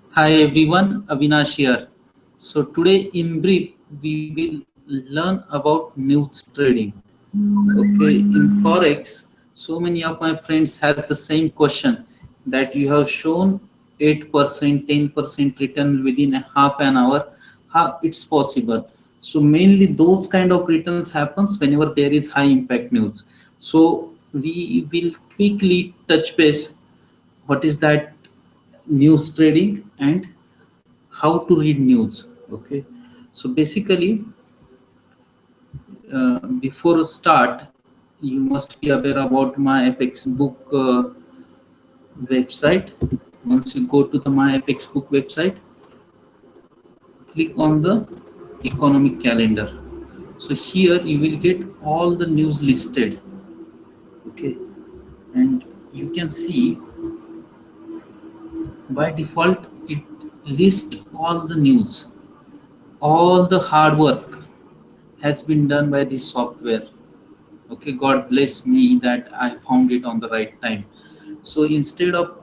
Hi everyone, Avinash here. So today in brief, we will learn about news trading. Okay, in Forex, so many of my friends has the same question that you have shown 8%, 10% return within a half an hour. How it's possible? So mainly those kind of returns happens whenever there is high impact news. So we will quickly touch base what is that news trading and how to read news. Okay, so basically before start you must be aware about my fx book website. Once you go to the my fx book website, click on the economic calendar. So here you will get all the news listed. Okay, and you can see by default it lists all the news. All the hard work has been done by this software. Okay, God bless me that I found it on the right time. So instead of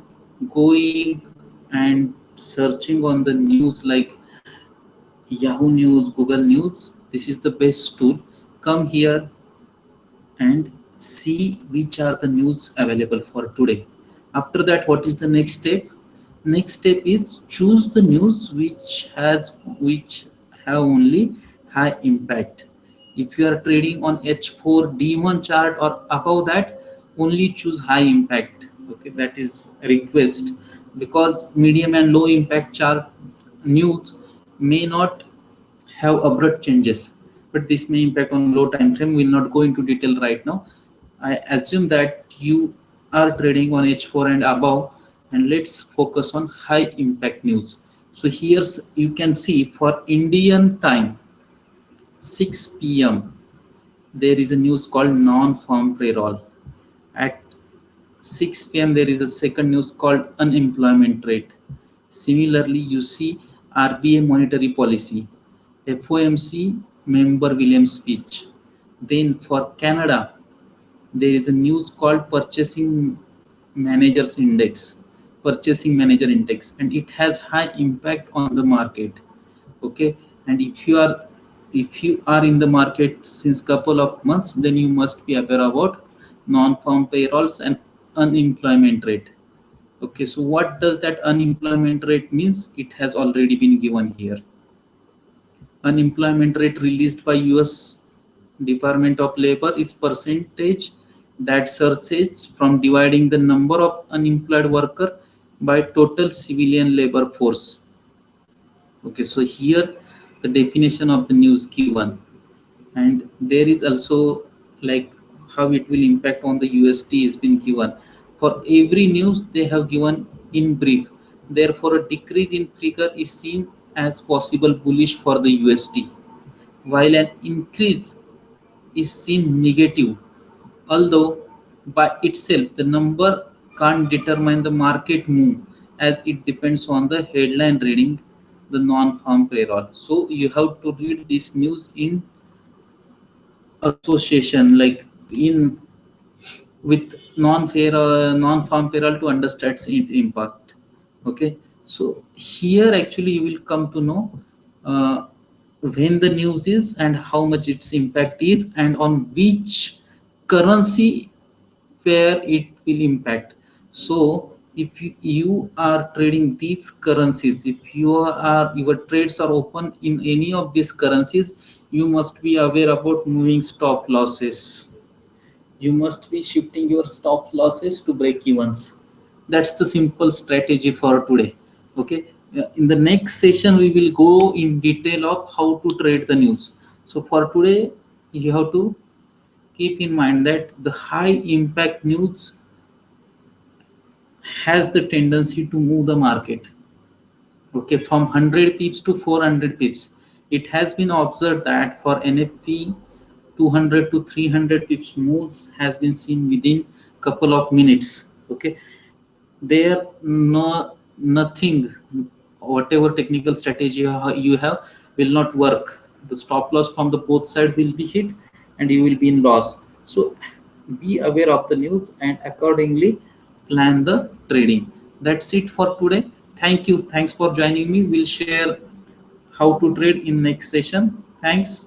going and searching on the news like Yahoo News, Google News, this is the best tool. Come here and see which are the news available for today. After that, what is the next step? Next step is choose the news which have only high impact. If you are trading on H4 D1 chart or above that, only choose high impact. Okay, that is a request, because medium and low impact chart news may not have abrupt changes, but this may impact on low time frame. We'll not go into detail right now. I assume that you are trading on H4 and above, and let's focus on high impact news. So here's you can see for Indian time 6 p.m. there is a news called non-farm payroll. At 6 p.m. there is a second news called unemployment rate. Similarly, you see RBA monetary policy, FOMC member Williams speech. Then for Canada, there is a news called managers index purchasing manager index, and it has high impact on the market. Okay, and if you are in the market since couple of months, then you must be aware about non-farm payrolls and unemployment rate. Okay, so what does that unemployment rate means? It has already been given here. Unemployment rate released by US Department of Labor is percentage that surfaces from dividing the number of unemployed worker by total civilian labor force. Okay, so here the definition of the news given, and there is also like how it will impact on the USD is been given. For every news they have given in brief. Therefore, a decrease in figure is seen as possible bullish for the USD, while an increase is seen negative, although by itself the number can't determine the market move, as it depends on the headline reading the non-farm payroll. So you have to read this news in association, like in with non-farm payroll to understand its impact. Okay, so here actually you will come to know uh, when the news is and how much its impact is, and on which currency where it will impact. So if you are trading these currencies, if your trades are open in any of these currencies, you must be aware about moving stop losses. You must be shifting your stop losses to break evens. That's the simple strategy for today. Okay. In the next session, we will go in detail of how to trade the news. So for today, you have to keep in mind that the high impact news has the tendency to move the market. Okay, from 100 pips to 400 pips. It has been observed that for NFP, 200 to 300 pips moves has been seen within couple of minutes. Okay, there no nothing, whatever technical strategy you have will not work. The stop loss from the both side will be hit, and you will be in loss. So be aware of the news and accordingly plan the trading. That's it for today. Thank you. Thanks for joining me. We'll share how to trade in next session. Thanks.